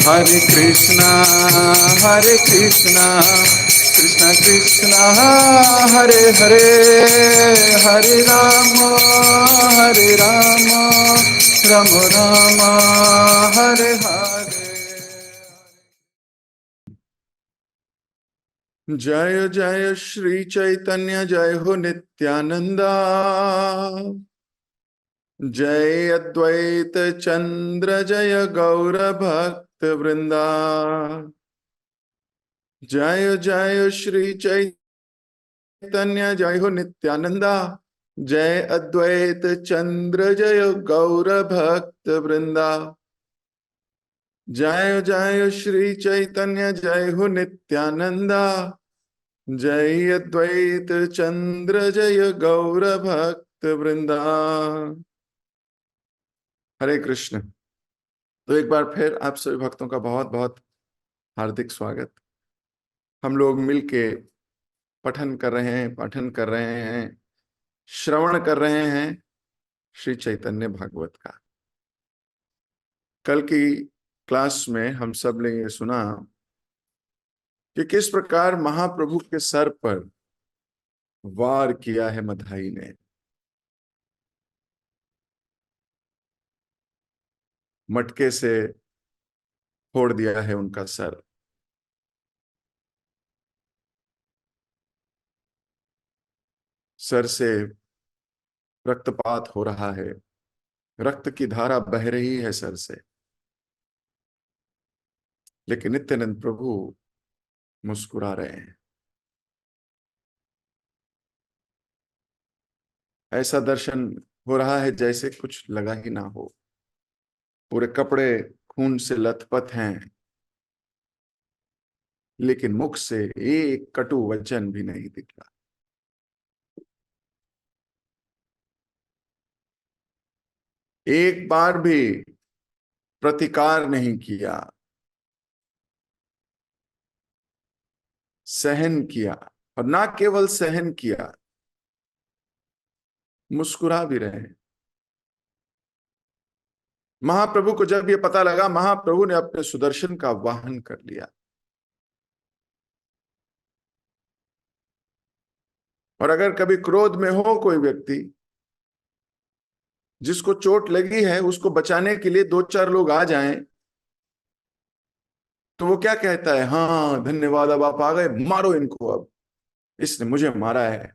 Hare Krishna, Hare Krishna, Krishna Krishna, Hare Hare, Hare Rama, Hare Rama, Rama Rama, Hare Hare. जय जय श्री चैतन्य, जय हो नित्यानंदा, जय अद्वैत चंद्र, जय गौर भक्त वृंदा। जय जय श्री चैतन्य, जय हो नित्यानंदा, जय अद्वैत चंद्र, जय गौर भक्त वृंदा। जय जय श्री चैतन्य, जय हो नित्यानंदा, जय अद्वैत चंद्र, जय गौर भक्त वृंदा। हरे कृष्ण। तो एक बार फिर आप सभी भक्तों का बहुत बहुत हार्दिक स्वागत। हम लोग मिलके पठन कर रहे हैं, श्रवण कर रहे हैं श्री चैतन्य भागवत का। कल की क्लास में हम सब ने ये सुना कि किस प्रकार महाप्रभु के सर पर वार किया है मधाई ने। मटके से फोड़ दिया है उनका सर। सर से रक्तपात हो रहा है, रक्त की धारा बह रही है सर से, लेकिन नित्यानंद प्रभु मुस्कुरा रहे हैं। ऐसा दर्शन हो रहा है जैसे कुछ लगा ही ना हो। पूरे कपड़े खून से लथपथ हैं, लेकिन मुख से एक कटु वचन भी नहीं निकला। एक बार भी प्रतिकार नहीं किया, सहन किया। और ना केवल सहन किया, मुस्कुरा भी रहे। महाप्रभु को जब यह पता लगा, महाप्रभु ने अपने सुदर्शन का वाहन कर लिया। और अगर कभी क्रोध में हो कोई व्यक्ति, जिसको चोट लगी है, उसको बचाने के लिए दो चार लोग आ जाएं, तो वो क्या कहता है? हाँ धन्यवाद, अब आप आ गए, मारो इनको, अब इसने मुझे मारा है।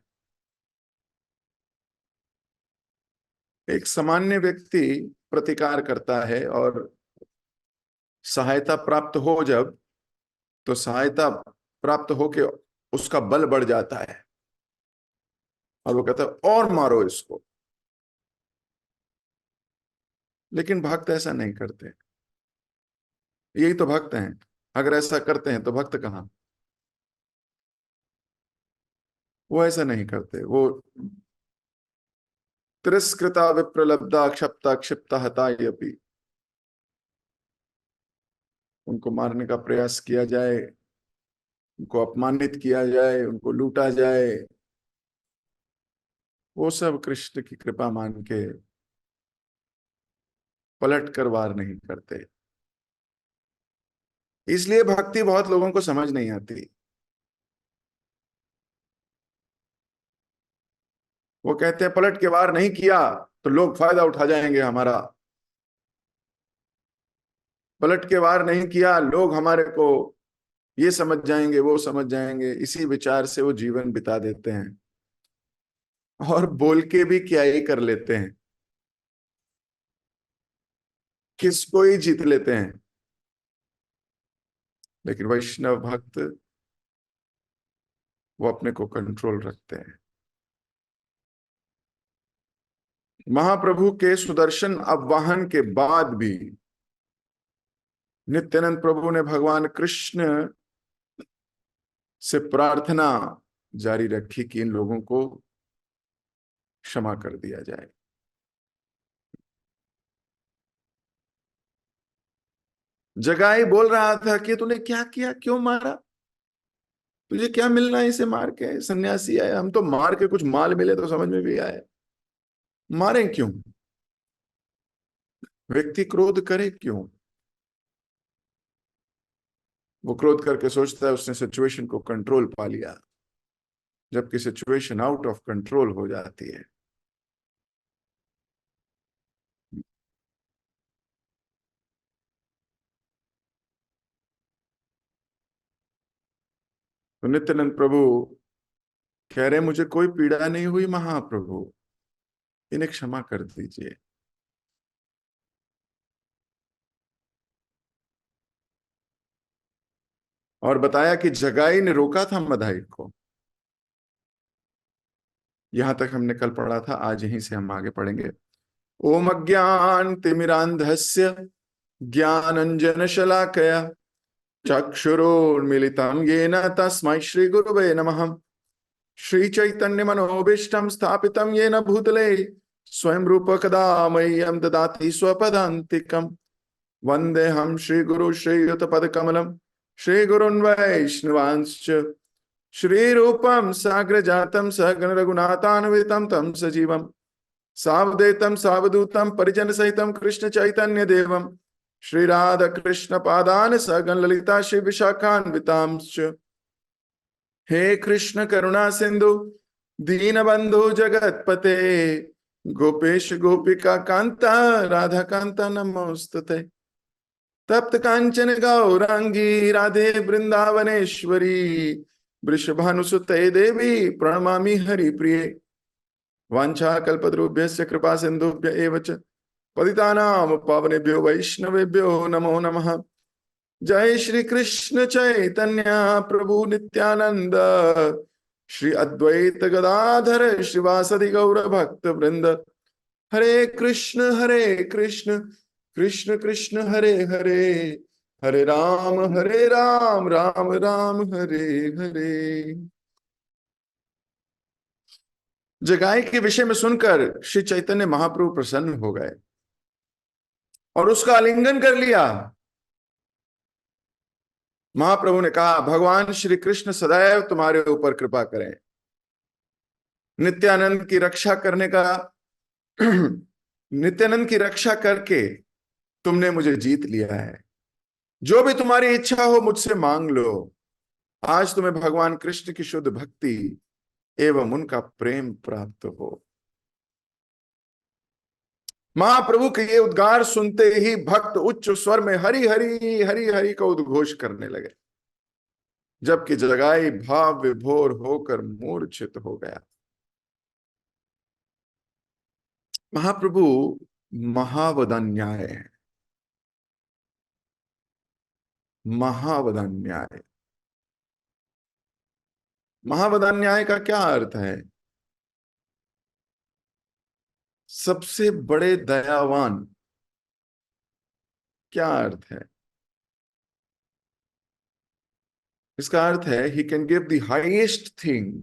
एक सामान्य व्यक्ति प्रतिकार करता है और सहायता प्राप्त हो जब, तो सहायता प्राप्त होके उसका बल बढ़ जाता है और वो कहता है और मारो इसको। लेकिन भक्त ऐसा नहीं करते। यही तो भक्त हैं। अगर ऐसा करते हैं तो भक्त कहां? वो ऐसा नहीं करते। वो तिरस्कृता विप्रलब्धा क्षप्ता क्षिप्ता हतायपि, उनको मारने का प्रयास किया जाए, उनको अपमानित किया जाए, उनको लूटा जाए, वो सब कृष्ण की कृपा मान के पलट कर वार नहीं करते। इसलिए भक्ति बहुत लोगों को समझ नहीं आती। वो कहते हैं पलट के वार नहीं किया तो लोग फायदा उठा जाएंगे हमारा, पलट के वार नहीं किया लोग हमारे को ये समझ जाएंगे, वो समझ जाएंगे। इसी विचार से वो जीवन बिता देते हैं और बोल के भी क्या ही कर लेते हैं, किसको ही जीत लेते हैं। लेकिन वैष्णव भक्त वो अपने को कंट्रोल रखते हैं। महाप्रभु के सुदर्शन आवाहन के बाद भी नित्यानंद प्रभु ने भगवान कृष्ण से प्रार्थना जारी रखी कि इन लोगों को क्षमा कर दिया जाए। जगाई बोल रहा था कि तूने क्या किया, क्यों मारा, तुझे क्या मिलना है इसे मार के? सन्यासी आया, हम तो मार के कुछ माल मिले तो समझ में भी आए, मारे क्यों? व्यक्ति क्रोध करे क्यों? वो क्रोध करके सोचता है उसने सिचुएशन को कंट्रोल पा लिया, जबकि सिचुएशन आउट ऑफ कंट्रोल हो जाती है। तो नित्यानंद प्रभु कह रहे मुझे कोई पीड़ा नहीं हुई महाप्रभु, इन्हें क्षमा कर दीजिए। और बताया कि जगाई ने रोका था मदाई को। यहां तक हमने कल पढ़ा था, आज यहीं से हम आगे पढ़ेंगे। ओम अज्ञान तिमिरांधस्य ज्ञानंजन शलाकया चक्षुरुन्मीलितं येन तस्मै श्री गुरुवे नमः। श्री चैतन्य मनोभीष्टं स्थापितं येन भूतले स्वयं रूप कदा मह्यं ददाति स्वपदान्तिकम्। वन्देऽहं श्रीगुरु श्रीयुतपदकमलं श्रीगुरुन् वैष्णवांश्च श्रीरूपं साग्रजातं सहगण रघुनाथान्वितं तं सजीवं सावधूतं सावधूतं परिजन सहितं कृष्ण चैतन्य देवं श्री राधा कृष्ण पादान सहगण ललिता श्री विशाखान्वितांश्च। हे कृष्ण करुणा सिंधु दीनबंधु जगतपते गोपेश गोपिका कांता राधा कांता नमोस्तुते। तप्त कांचन गौरांगी राधे वृंदावनेश्वरी वृषभानुसुते देवी प्रणमामि हरिप्रिये। वाञ्छाकल्पतरुभ्यश्च कृपा सिन्धुभ्य एव च पतितानां पावनेभ्यो वैष्णवेभ्यो नमो नमः। जय श्री कृष्ण चैतन्य प्रभु नित्यानंद श्री अद्वैत गदाधर श्रीवासदि गौर भक्त वृंद। हरे कृष्ण कृष्ण कृष्ण हरे हरे, हरे राम राम राम हरे हरे। जगाई के विषय में सुनकर श्री चैतन्य महाप्रभु प्रसन्न हो गए और उसका आलिंगन कर लिया। महाप्रभु ने कहा भगवान श्री कृष्ण सदैव तुम्हारे ऊपर कृपा करें। नित्यानंद की रक्षा करने का नित्यानंद की रक्षा करके तुमने मुझे जीत लिया है। जो भी तुम्हारी इच्छा हो मुझसे मांग लो। आज तुम्हें भगवान कृष्ण की शुद्ध भक्ति एवं उनका प्रेम प्राप्त हो। महाप्रभु के ये उद्गार सुनते ही भक्त उच्च स्वर में हरि हरि हरि हरि का उद्घोष करने लगे, जबकि जगाई भाव विभोर होकर मूर्छित हो गया। महाप्रभु महावदान्याय है, महावदान्याय। महावदान्याय का क्या अर्थ है? सबसे बड़े दयावान, क्या अर्थ है? इसका अर्थ है he can give the highest thing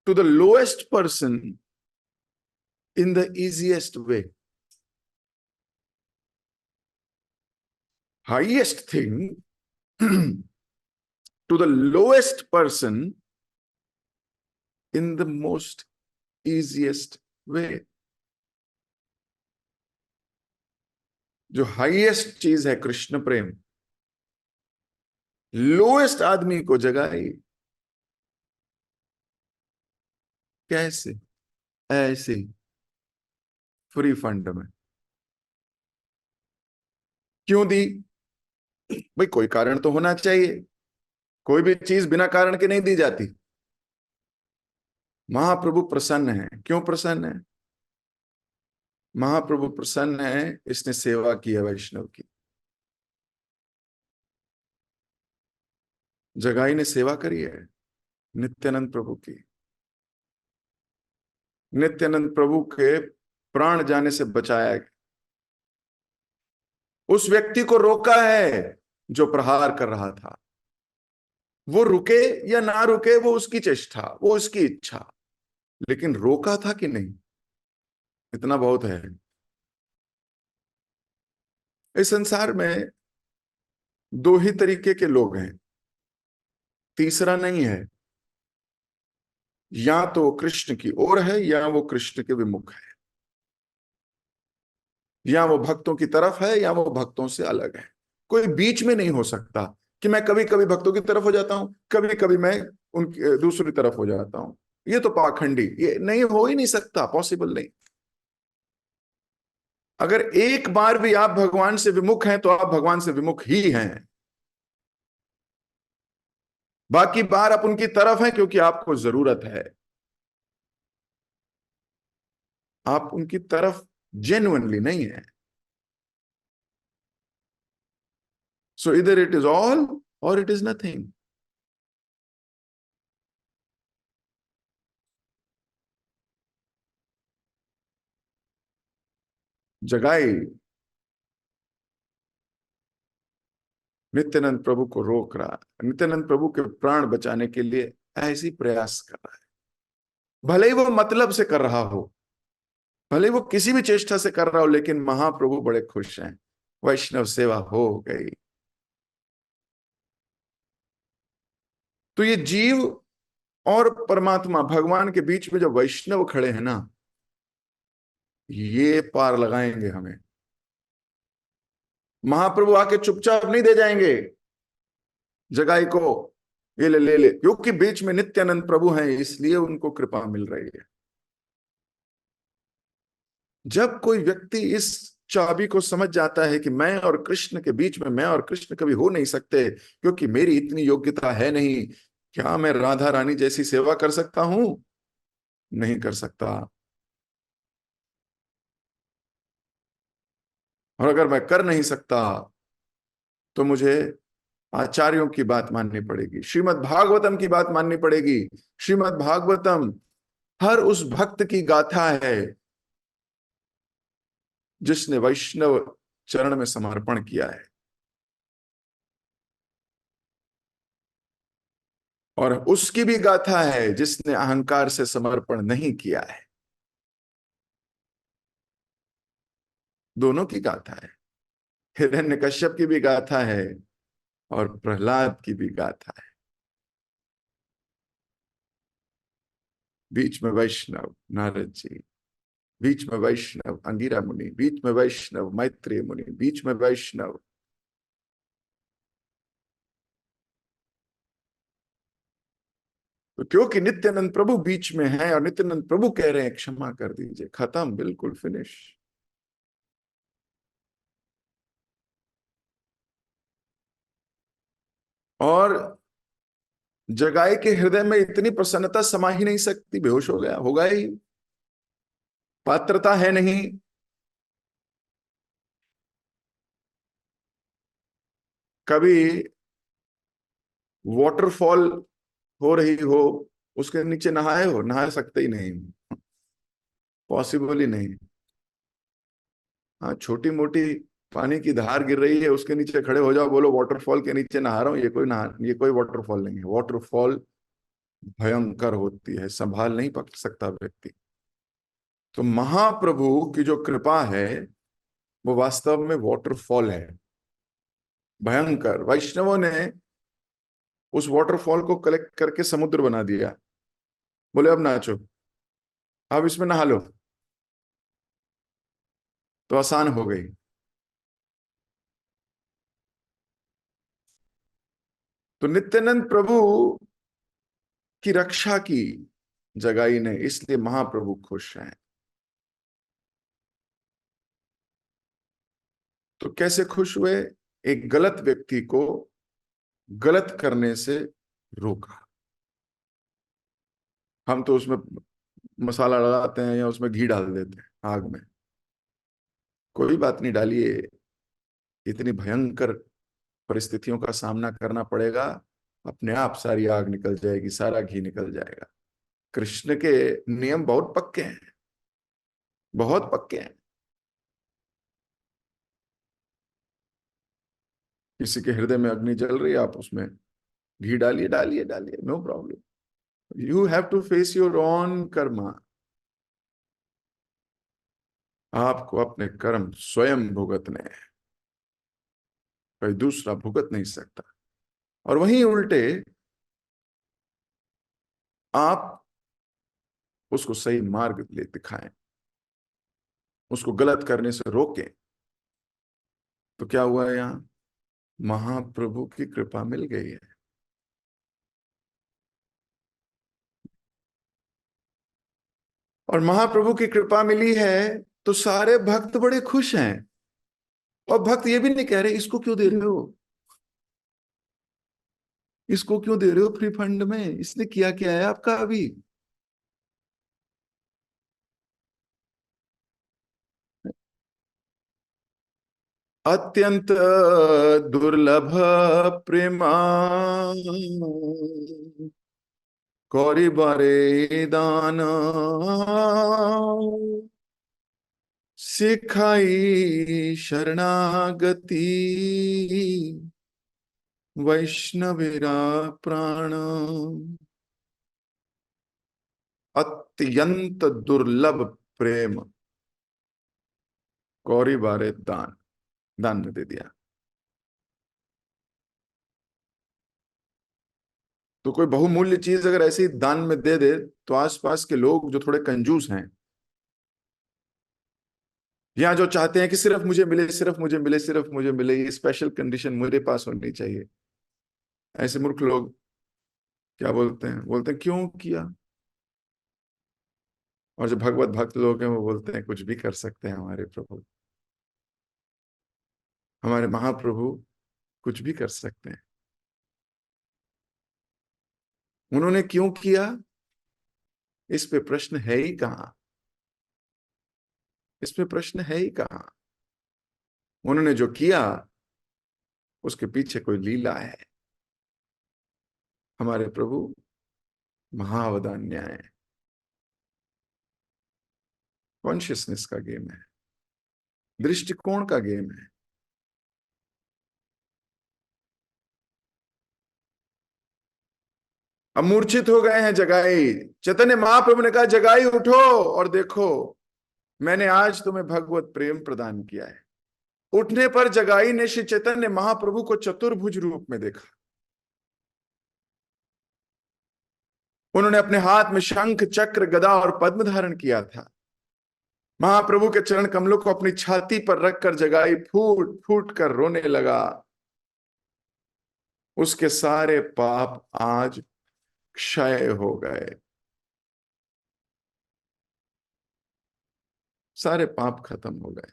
to the lowest person in the easiest way. Highest thing to the lowest person in the most easiest way। जो हाईएस्ट चीज है कृष्ण प्रेम, लोएस्ट आदमी को जगाई। कैसे? ऐसे फ्री फंड में। क्यों दी? भाई कोई कारण तो होना चाहिए, कोई भी चीज बिना कारण के नहीं दी जाती। महाप्रभु प्रसन्न है। क्यों प्रसन्न है? महाप्रभु प्रसन्न है, इसने सेवा की है वैष्णव की। जगाई ने सेवा करी है नित्यानंद प्रभु की। नित्यानंद प्रभु के प्राण जाने से बचाया गया। उस व्यक्ति को रोका है जो प्रहार कर रहा था। वो रुके या ना रुके वो उसकी चेष्टा, वो उसकी इच्छा, लेकिन रोका था कि नहीं, इतना बहुत है। इस संसार में दो ही तरीके के लोग हैं, तीसरा नहीं है। या तो कृष्ण की ओर है या वो कृष्ण के विमुख है, या वो भक्तों की तरफ है या वो भक्तों से अलग है। कोई बीच में नहीं हो सकता कि मैं कभी कभी भक्तों की तरफ हो जाता हूं, कभी कभी मैं उनकी दूसरी तरफ हो जाता हूं। ये तो पाखंडी, ये नहीं, हो ही नहीं सकता, पॉसिबल नहीं। अगर एक बार भी आप भगवान से विमुख हैं तो आप भगवान से विमुख ही हैं। बाकी बार आप उनकी तरफ हैं क्योंकि आपको जरूरत है। आप उनकी तरफ जेन्युइनली नहीं है। सो इधर इट इज ऑल और इट इज नथिंग। जगाई नित्यानंद प्रभु को रोक रहा है, नित्यानंद प्रभु के प्राण बचाने के लिए ऐसी प्रयास कर रहा है। भले ही वो मतलब से कर रहा हो, भले ही वो किसी भी चेष्टा से कर रहा हो, लेकिन महाप्रभु बड़े खुश हैं। वैष्णव सेवा हो गई। तो ये जीव और परमात्मा भगवान के बीच में जो वैष्णव खड़े हैं ना, ये पार लगाएंगे हमें। महाप्रभु आके चुपचाप नहीं दे जाएंगे जगाई को, ये ले ले ले, क्योंकि बीच में नित्यानंद प्रभु हैं इसलिए उनको कृपा मिल रही है। जब कोई व्यक्ति इस चाबी को समझ जाता है कि मैं और कृष्ण के बीच में, मैं और कृष्ण कभी हो नहीं सकते क्योंकि मेरी इतनी योग्यता है नहीं, क्या मैं राधा रानी जैसी सेवा कर सकता हूं? नहीं कर सकता। और अगर मैं कर नहीं सकता तो मुझे आचार्यों की बात माननी पड़ेगी, श्रीमद् भागवतम की बात माननी पड़ेगी। श्रीमद् भागवतम हर उस भक्त की गाथा है जिसने वैष्णव चरण में समर्पण किया है, और उसकी भी गाथा है जिसने अहंकार से समर्पण नहीं किया है। दोनों की गाथा है। हिरण्यकश्यप की भी गाथा है और प्रहलाद की भी गाथा है। बीच में वैष्णव नारद जी, बीच में वैष्णव अंगिरा मुनि, बीच में वैष्णव मैत्रेय मुनि, बीच में वैष्णव। तो क्योंकि नित्यानंद प्रभु बीच में है और नित्यानंद प्रभु कह रहे हैं क्षमा कर दीजिए, खत्म, बिल्कुल फिनिश। और जगाई के हृदय में इतनी प्रसन्नता समा ही नहीं सकती, बेहोश हो गया, होगा ही, पात्रता है नहीं। कभी वाटरफॉल हो रही हो, उसके नीचे नहाए हो? नहा सकते ही नहीं, पॉसिबल ही नहीं। हाँ, छोटी मोटी पानी की धार गिर रही है, उसके नीचे खड़े हो जाओ, बोलो वाटरफॉल के नीचे नहा रहा हूं, ये कोई वाटरफॉल नहीं है। वाटरफॉल भयंकर होती है, संभाल नहीं पकड़ सकता व्यक्ति। तो महाप्रभु की जो कृपा है वो वास्तव में वाटरफॉल है, भयंकर। वैष्णवों ने उस वाटरफॉल को कलेक्ट करके समुद्र बना दिया। बोले अब नाचो, अब इसमें नहा लो, तो आसान हो गई। तो नित्यानंद प्रभु की रक्षा की जगाई ने, इसलिए महाप्रभु खुश हैं। तो कैसे खुश हुए? एक गलत व्यक्ति को गलत करने से रोका। हम तो उसमें मसाला डालते हैं या उसमें घी डाल देते हैं आग में। कोई बात नहीं, डालिए। इतनी भयंकर परिस्थितियों का सामना करना पड़ेगा, अपने आप सारी आग निकल जाएगी, सारा घी निकल जाएगा। कृष्ण के नियम बहुत पक्के हैं, बहुत पक्के हैं। किसी के हृदय में अग्नि जल रही है, आप उसमें घी डालिए, डालिए, डालिए, no problem. You have to face your own karma. आपको अपने कर्म स्वयं भुगतने हैं, कोई दूसरा भुगत नहीं सकता। और वहीं उल्टे आप उसको सही मार्ग ले दिखाएं, उसको गलत करने से रोकें। तो क्या हुआ है यहां? महाप्रभु की कृपा मिल गई है। और महाप्रभु की कृपा मिली है तो सारे भक्त बड़े खुश हैं। और भक्त ये भी नहीं कह रहे इसको क्यों दे रहे हो, इसको क्यों दे रहे हो फ्री फंड में, इसने किया क्या है आपका अभी। अत्यंत दुर्लभ प्रेमा कौरी बारे दान सिखाई शरणागति वैष्णवेरा प्राण। अत्यंत दुर्लभ प्रेम कौरी बारे दान, दान में दे दिया। तो कोई बहुमूल्य चीज अगर ऐसी दान में दे दे तो आसपास के लोग जो थोड़े कंजूस हैं या जो चाहते हैं कि सिर्फ मुझे मिले, सिर्फ मुझे मिले, सिर्फ मुझे मिले, ये स्पेशल कंडीशन मेरे पास होनी चाहिए, ऐसे मूर्ख लोग क्या बोलते हैं, बोलते हैं क्यों किया। और जो भगवत भक्त लोग हैं वो बोलते हैं कुछ भी कर सकते हैं हमारे प्रभु, हमारे महाप्रभु कुछ भी कर सकते हैं। उन्होंने क्यों किया, इस पे प्रश्न है ही कहां, इस पे प्रश्न है ही कहां। उन्होंने जो किया उसके पीछे कोई लीला है। हमारे प्रभु महावदान न्याय, कॉन्शियसनेस का गेम है, दृष्टिकोण का गेम है। अब मूर्छित हो गए हैं जगाई, चैतन्य महाप्रभु ने कहा जगाई उठो और देखो मैंने आज तुम्हें भगवत प्रेम प्रदान किया है। उठने पर जगाई ने श्री चैतन्य महाप्रभु को चतुर्भुज रूप में देखा। उन्होंने अपने हाथ में शंख चक्र गदा और पद्म धारण किया था। महाप्रभु के चरण कमलों को अपनी छाती पर रखकर जगाई फूट फूट कर रोने लगा। उसके सारे पाप आज क्षय हो गए, सारे पाप खत्म हो गए।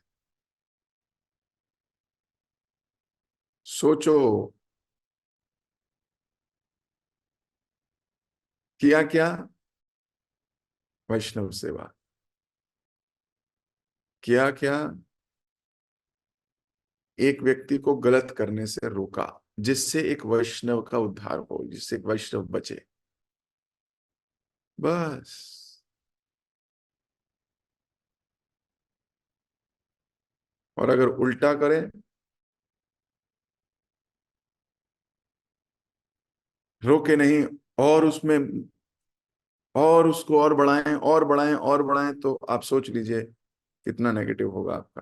सोचो किया क्या, वैष्णव सेवा किया क्या, एक व्यक्ति को गलत करने से रोका जिससे एक वैष्णव का उद्धार हो, जिससे एक वैष्णव बचे, बस। और अगर उल्टा करें, रोके नहीं और उसमें और उसको और बढ़ाएं और बढ़ाएं और बढ़ाएं, तो आप सोच लीजिए कितना नेगेटिव होगा आपका।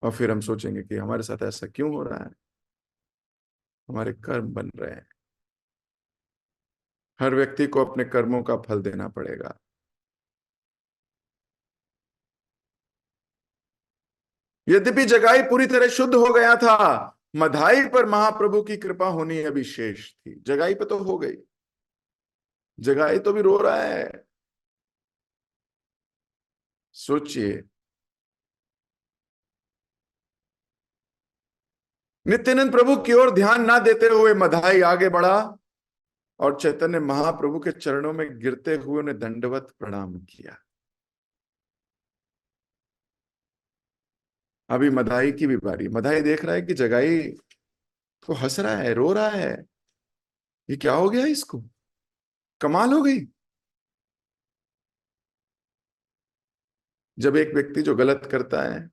और फिर हम सोचेंगे कि हमारे साथ ऐसा क्यों हो रहा है, हमारे कर्म बन रहे हैं। हर व्यक्ति को अपने कर्मों का फल देना पड़ेगा। यद्यपि जगाई पूरी तरह शुद्ध हो गया था, मधाई पर महाप्रभु की कृपा होनी अभी शेष थी। जगाई पे तो हो गई, जगाई तो भी रो रहा है। सोचिए, नित्यानंद प्रभु की ओर ध्यान ना देते हुए मधाई आगे बढ़ा और चैतन्य महाप्रभु के चरणों में गिरते हुए उन्हें दंडवत प्रणाम किया। अभी मधाई की भी बारी। मधाई देख रहा है कि जगाई तो हंस रहा है, रो रहा है, ये क्या हो गया, इसको कमाल हो गई। जब एक व्यक्ति जो गलत करता है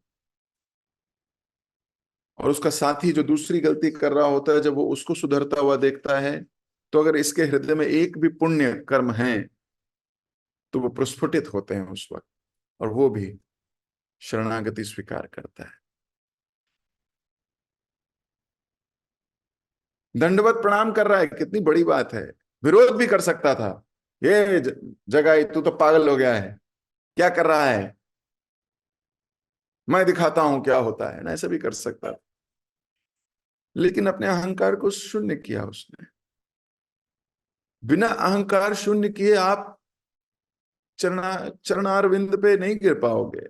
और उसका साथी जो दूसरी गलती कर रहा होता है, जब वो उसको सुधरता हुआ देखता है, तो अगर इसके हृदय में एक भी पुण्य कर्म है तो वो प्रस्फुटित होते हैं उस वक्त, और वो भी शरणागति स्वीकार करता है। दंडवत प्रणाम कर रहा है, कितनी बड़ी बात है। विरोध भी कर सकता था, ये जगाई तू तो पागल हो गया है, क्या कर रहा है। मैं दिखाता हूं क्या होता है ना, ऐसा भी कर सकता था। लेकिन अपने अहंकार को शून्य किया उसने। बिना अहंकार शून्य किए आप चरणारविंद पे नहीं गिर पाओगे,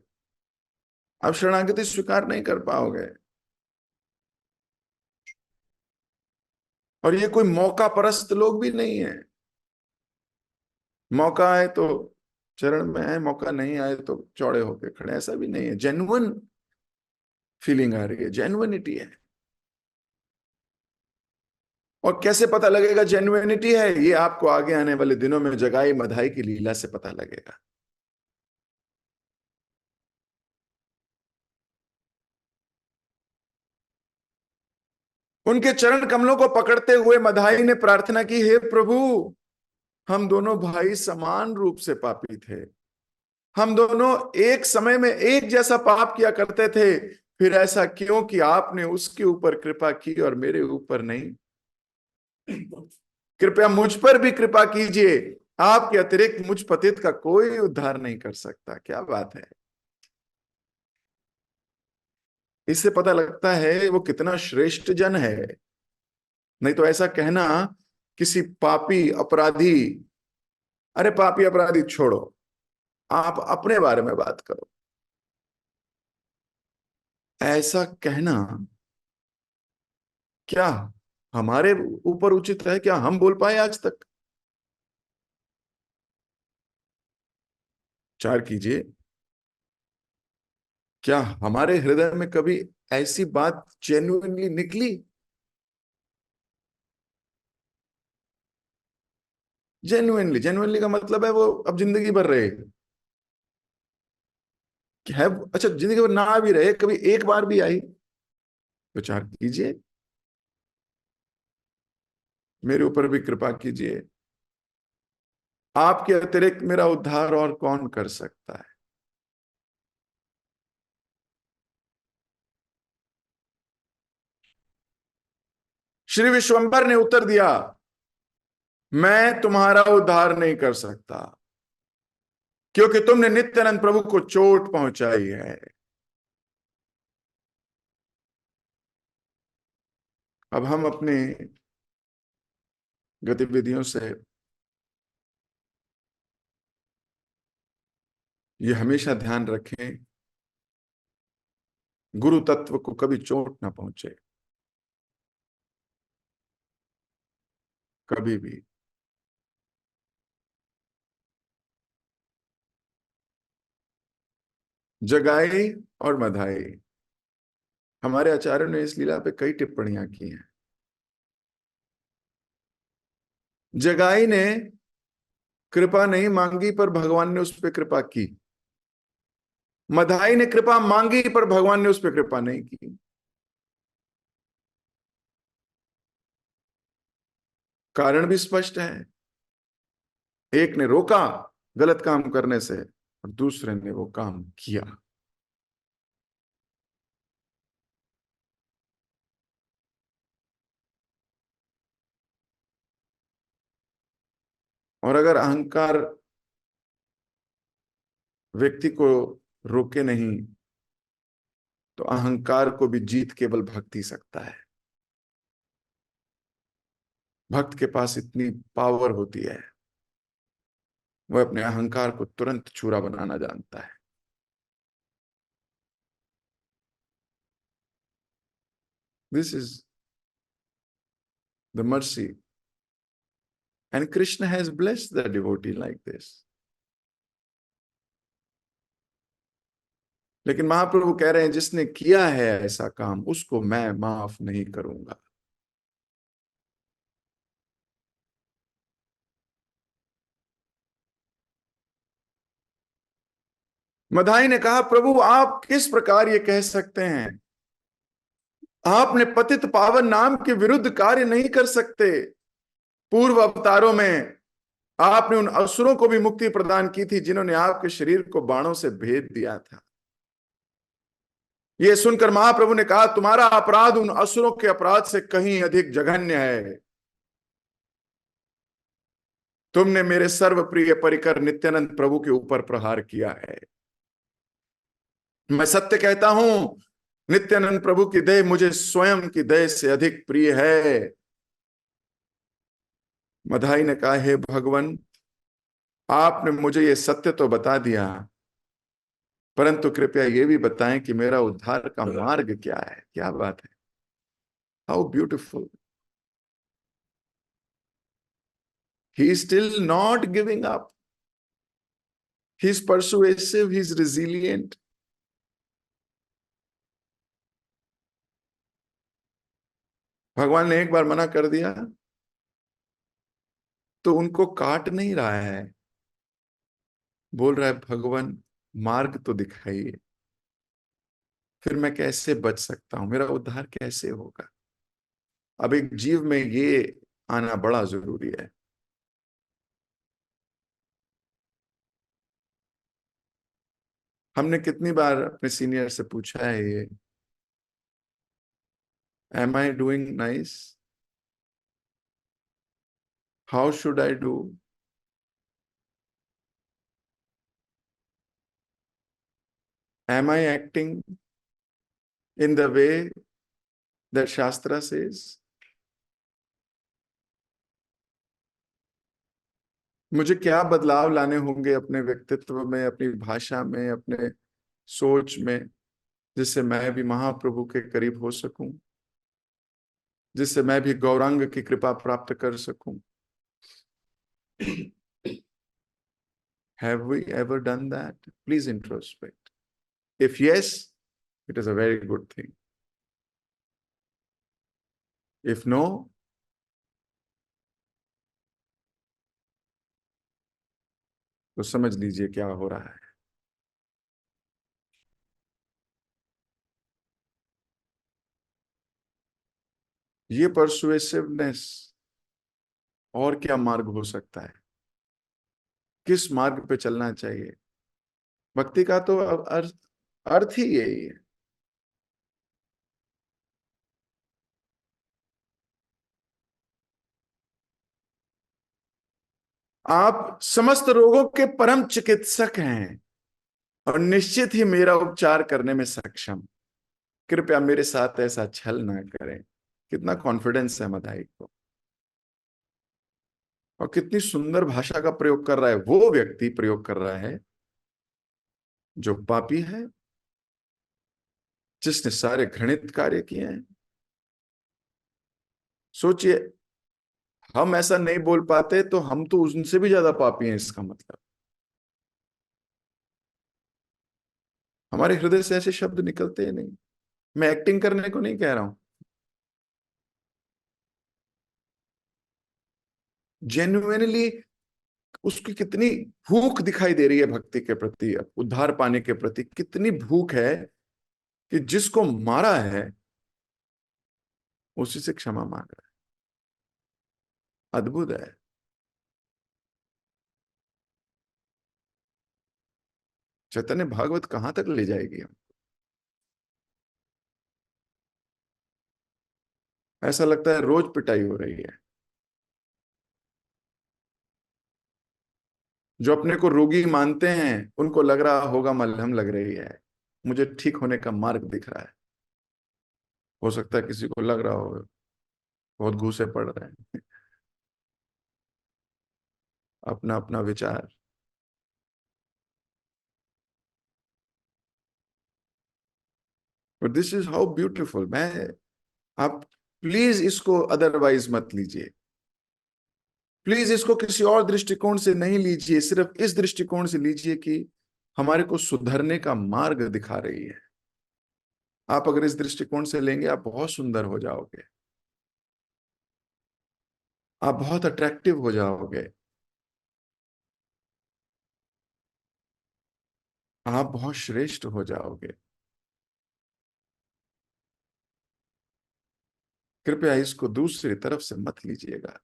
आप शरणागति स्वीकार नहीं कर पाओगे। और ये कोई मौका परस्त लोग भी नहीं है, मौका आए तो चरण में आए, मौका नहीं आए तो चौड़े होके खड़े, ऐसा भी नहीं है। जेन्युइन फीलिंग आ रही है, जेन्युइनिटी है। और कैसे पता लगेगा जेन्युइनिटी है, ये आपको आगे आने वाले दिनों में जगाई मधाई की लीला से पता लगेगा। उनके चरण कमलों को पकड़ते हुए मधाई ने प्रार्थना की, हे प्रभु, हम दोनों भाई समान रूप से पापी थे, हम दोनों एक समय में एक जैसा पाप किया करते थे, फिर ऐसा क्यों कि आपने उसके ऊपर कृपा की और मेरे ऊपर नहीं? कृपया मुझ पर भी कृपा कीजिए, आपके अतिरिक्त मुझ पतित का कोई उद्धार नहीं कर सकता। क्या बात है! इससे पता लगता है वो कितना श्रेष्ठ जन है। नहीं तो ऐसा कहना किसी पापी अपराधी, अरे पापी अपराधी छोड़ो, आप अपने बारे में बात करो, ऐसा कहना क्या हमारे ऊपर उचित है? क्या हम बोल पाए आज तक? विचार कीजिए, क्या हमारे हृदय में कभी ऐसी बात जेन्युइनली निकली? जेन्युइनली, जेन्युइनली का मतलब है वो अब जिंदगी भर रहेगी। है अच्छा, जिंदगी भर ना भी रहे, कभी एक बार भी आई? विचार कीजिए, मेरे ऊपर भी कृपा कीजिए, आपके अतिरिक्त मेरा उद्धार और कौन कर सकता है? श्री विश्वंभर ने उत्तर दिया, मैं तुम्हारा उद्धार नहीं कर सकता, क्योंकि तुमने नित्यानंद प्रभु को चोट पहुंचाई है। अब हम अपने गतिविधियों से ये हमेशा ध्यान रखें, गुरु तत्व को कभी चोट ना पहुंचे, कभी भी। जगाई और मधाई, हमारे आचार्यों ने इस लीला पे कई टिप्पणियां की हैं। जगाई ने कृपा नहीं मांगी पर भगवान ने उस पर कृपा की, मधाई ने कृपा मांगी पर भगवान ने उस पर कृपा नहीं की। कारण भी स्पष्ट है, एक ने रोका गलत काम करने से और दूसरे ने वो काम किया। और अगर अहंकार व्यक्ति को रोके नहीं, तो अहंकार को भी जीत केवल भक्ति सकता है। भक्त के पास इतनी पावर होती है, वह अपने अहंकार को तुरंत चूरा बनाना जानता है। This is the mercy, and Krishna has blessed the devotee like this. लेकिन महाप्रभु कह रहे हैं, जिसने किया है ऐसा काम उसको मैं माफ नहीं करूंगा। मधाई ने कहा, प्रभु आप किस प्रकार ये कह सकते हैं? आपने पतित पावन नाम के विरुद्ध कार्य नहीं कर सकते। पूर्व अवतारों में आपने उन असुरों को भी मुक्ति प्रदान की थी जिन्होंने आपके शरीर को बाणों से भेद दिया था। यह सुनकर महाप्रभु ने कहा, तुम्हारा अपराध उन असुरों के अपराध से कहीं अधिक जघन्य है। तुमने मेरे सर्वप्रिय परिकर नित्यानंद प्रभु के ऊपर प्रहार किया है। मैं सत्य कहता हूं, नित्यानंद प्रभु की दया मुझे स्वयं की दया से अधिक प्रिय है। मधाई ने कहा, हे भगवान, आपने मुझे ये सत्य तो बता दिया, परंतु कृपया ये भी बताएं कि मेरा उद्धार का मार्ग क्या है। क्या बात है, how beautiful. He is still not giving up, he is persuasive, he is resilient. भगवान ने एक बार मना कर दिया तो उनको काट नहीं रहा है, बोल रहा है भगवान मार्ग तो दिखाइए, फिर मैं कैसे बच सकता हूं, मेरा उद्धार कैसे होगा। अब एक जीव में ये आना बड़ा जरूरी है। हमने कितनी बार अपने सीनियर से पूछा है ये, am I doing nice, how should I do, am I acting in the way that shastra says. मुझे क्या बदलाव लाने होंगे अपने व्यक्तित्व में, अपनी भाषा में, अपने सोच में, जिससे मैं भी महाप्रभु के करीब हो सकूं, जिससे मैं भी गौरांग की कृपा प्राप्त कर सकूं। Have we ever done that? Please introspect. If yes, it is a very good thing. If no, तो समझ लीजिए क्या हो रहा है। ये परसुएसिवनेस और क्या मार्ग हो सकता है, किस मार्ग पे चलना चाहिए। भक्ति का तो अर्थ ही यही है। आप समस्त रोगों के परम चिकित्सक हैं और निश्चित ही मेरा उपचार करने में सक्षम। कृपया मेरे साथ ऐसा छल ना करें। कितना कॉन्फिडेंस है मदाई को, और कितनी सुंदर भाषा का प्रयोग कर रहा है। वो व्यक्ति प्रयोग कर रहा है जो पापी है, जिसने सारे घृणित कार्य किए हैं। सोचिए, हम ऐसा नहीं बोल पाते तो हम तो उनसे भी ज्यादा पापी हैं, इसका मतलब। हमारे हृदय से ऐसे शब्द निकलते ही नहीं। मैं एक्टिंग करने को नहीं कह रहा हूं, जेन्युइनली उसकी कितनी भूख दिखाई दे रही है भक्ति के प्रति, उद्धार पाने के प्रति कितनी भूख है कि जिसको मारा है उसी से क्षमा मांग रहा है। अद्भुत है। चैतन्य भागवत कहां तक ले जाएगी हम। ऐसा लगता है रोज पिटाई हो रही है। जो अपने को रोगी मानते हैं उनको लग रहा होगा मलहम लग रही है, मुझे ठीक होने का मार्ग दिख रहा है। हो सकता है किसी को लग रहा हो बहुत घूसे पड़ रहे हैं। अपना अपना विचार। This is how beautiful. मैं, आप प्लीज इसको अदरवाइज मत लीजिए, प्लीज इसको किसी और दृष्टिकोण से नहीं लीजिए, सिर्फ इस दृष्टिकोण से लीजिए कि हमारे को सुधरने का मार्ग दिखा रही है। आप अगर इस दृष्टिकोण से लेंगे, आप बहुत सुंदर हो जाओगे, आप बहुत अट्रैक्टिव हो जाओगे, आप बहुत श्रेष्ठ हो जाओगे। कृपया इसको दूसरी तरफ से मत लीजिएगा।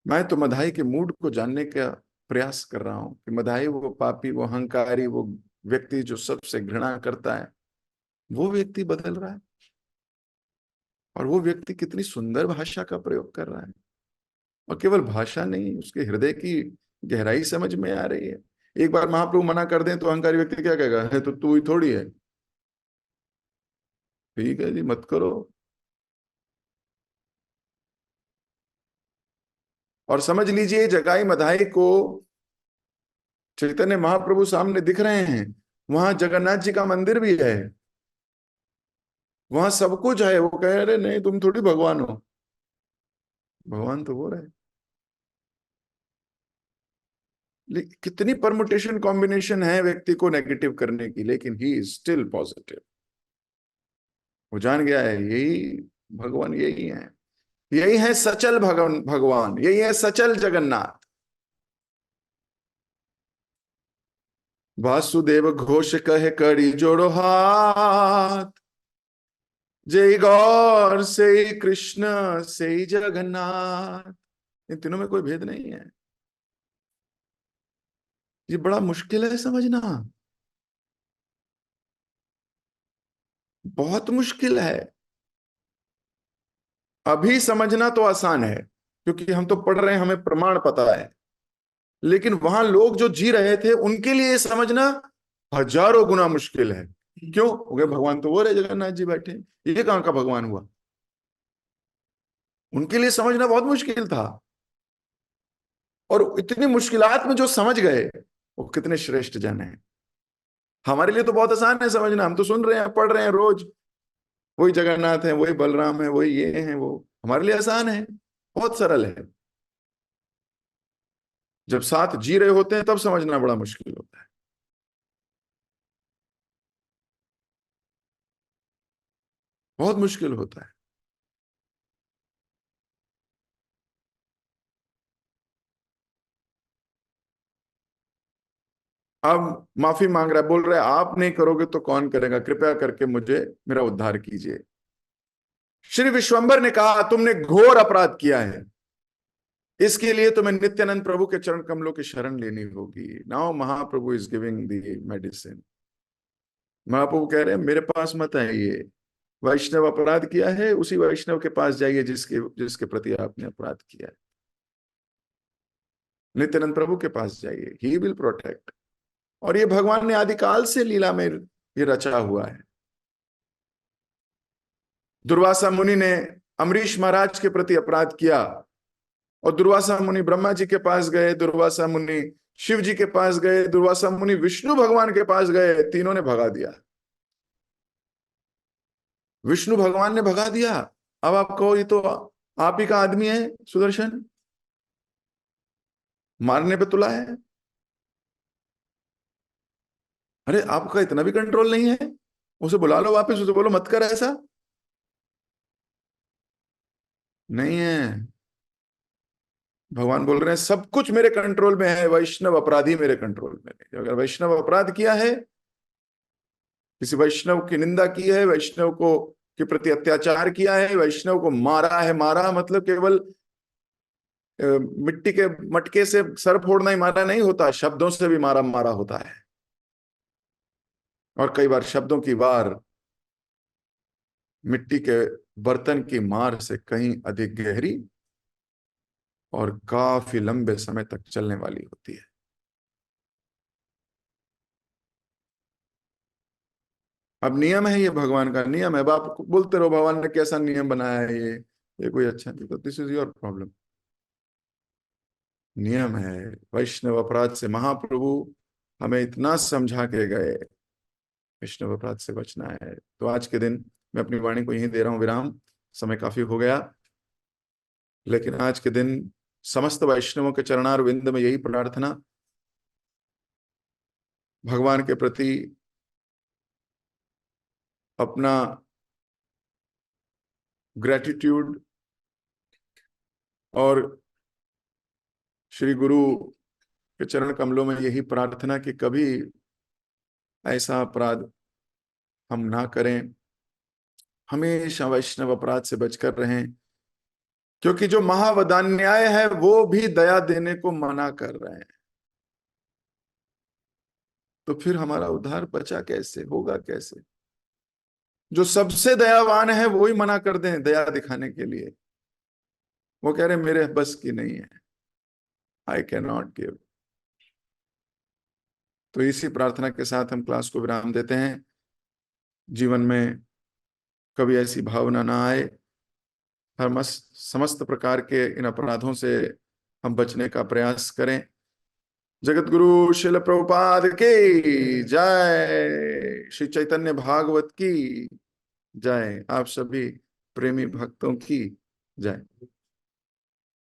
मैं तो मधाई के मूड को जानने का प्रयास कर रहा हूं कि मधाई वो पापी, वो अहंकारी, वो व्यक्ति जो सबसे घृणा करता है, वो व्यक्ति बदल रहा है। और वो व्यक्ति कितनी सुंदर भाषा का प्रयोग कर रहा है, और केवल भाषा नहीं, उसके हृदय की गहराई समझ में आ रही है। एक बार महाप्रभु मना कर दें तो अहंकारी व्यक्ति क्या कहेगा, है तो तू ही थोड़ी है, ठीक है जी मत करो। और समझ लीजिए जगाई मधाई को चैतन्य महाप्रभु सामने दिख रहे हैं, वहां जगन्नाथ जी का मंदिर भी है, वहां सब कुछ है, वो कह रहे नहीं तुम थोड़ी भगवान हो, भगवान तो वो रहे। कितनी परमुटेशन कॉम्बिनेशन है व्यक्ति को नेगेटिव करने की, लेकिन ही इज स्टिल पॉजिटिव। वो जान गया है यही भगवान, यही है, यही है सचल भगवान, भगवान यही है सचल जगन्नाथ। वासुदेव घोष कहे करी जोड़ो हाथ, जय गौर से ही कृष्ण से ही जगन्नाथ। इन तीनों में कोई भेद नहीं है। ये बड़ा मुश्किल है समझना, बहुत मुश्किल है। अभी समझना तो आसान है क्योंकि हम तो पढ़ रहे हैं, हमें प्रमाण पता है, लेकिन वहां लोग जो जी रहे थे उनके लिए समझना हजारों गुना मुश्किल है। क्यों हो गए, भगवान तो वो रहे जगन्नाथ जी बैठे, ये कहां का भगवान हुआ। उनके लिए समझना बहुत मुश्किल था, और इतनी मुश्किलात में जो समझ गए वो कितने श्रेष्ठ जन हैं। हमारे लिए तो बहुत आसान है समझना, हम तो सुन रहे हैं पढ़ रहे हैं रोज, वही जगन्नाथ है, वही बलराम है, वही ये है वो, हमारे लिए आसान है, बहुत सरल है। जब साथ जी रहे होते हैं तब समझना बड़ा मुश्किल होता है, बहुत मुश्किल होता है। अब माफी मांग रहा है, बोल रहा है आप नहीं करोगे तो कौन करेगा, कृपया करके मुझे मेरा उद्धार कीजिए। श्री विश्वंभर ने कहा तुमने घोर अपराध किया है, इसके लिए तुम्हें नित्यानंद प्रभु के चरण कमलों की शरण लेनी होगी। Now Mahaprabhu is giving the medicine. Mahaprabhu कह रहे हैं मेरे पास मत आइए, वैष्णव अपराध किया है उसी वैष्णव के पास जाइए जिसके जिसके प्रति आपने अपराध किया है। नित्यानंद प्रभु के पास जाइए, ही विल प्रोटेक्ट। और ये भगवान ने आदिकाल से लीला में ये रचा हुआ है। दुर्वासा मुनि ने अमरीश महाराज के प्रति अपराध किया, और दुर्वासा मुनि ब्रह्मा जी के पास गए, दुर्वासा मुनि शिव जी के पास गए, दुर्वासा मुनि विष्णु भगवान के पास गए, तीनों ने भगा दिया। विष्णु भगवान ने भगा दिया। अब आप कहो ये तो आप ही का आदमी है सुदर्शन, मारने पे तुला है। अरे आपका इतना भी कंट्रोल नहीं है, उसे बुला लो वापस, उसे बोलो मत कर ऐसा। नहीं है, भगवान बोल रहे हैं सब कुछ मेरे कंट्रोल में है, वैष्णव अपराधी मेरे कंट्रोल में नहीं। अगर वैष्णव अपराध किया है, किसी वैष्णव की निंदा की है, वैष्णव को के प्रति अत्याचार किया है, वैष्णव को मारा है, मारा मतलब केवल मिट्टी के मटके से सर फोड़ना ही मारा नहीं होता, शब्दों से भी मारा मारा होता है। और कई बार शब्दों की वार मिट्टी के बर्तन की मार से कहीं अधिक गहरी और काफी लंबे समय तक चलने वाली होती है। अब नियम है, ये भगवान का नियम है। अब आप बोलते रहो भगवान ने कैसा नियम बनाया है, ये कोई अच्छा नहीं, तो दिस इज योर प्रॉब्लम। नियम है, वैष्णव अपराध से महाप्रभु हमें इतना समझा के गए, वैष्णव अपराध से बचना है। तो आज के दिन मैं अपनी वाणी को यहीं दे रहा हूं विराम, समय काफी हो गया। लेकिन आज के दिन समस्त वैष्णवों के चरणार विंद में यही प्रार्थना, भगवान के प्रति अपना ग्रेटिट्यूड और श्री गुरु के चरण कमलों में यही प्रार्थना कि कभी ऐसा अपराध हम ना करें, हमेशा वैष्णव अपराध से बचकर रहें, क्योंकि जो महावदान्याय है वो भी दया देने को मना कर रहे हैं। तो फिर हमारा उद्धार बचा कैसे होगा, कैसे? जो सबसे दयावान है वो ही मना कर दें दया दिखाने के लिए, वो कह रहे मेरे बस की नहीं है, आई कैन नॉट गिव। तो इसी प्रार्थना के साथ हम क्लास को विराम देते हैं। जीवन में कभी ऐसी भावना ना आए, हर समस्त प्रकार के इन अपराधों से हम बचने का प्रयास करें। जगत गुरु शिल प्रभुपाद की जय, श्री चैतन्य भागवत की जय, आप सभी प्रेमी भक्तों की जय।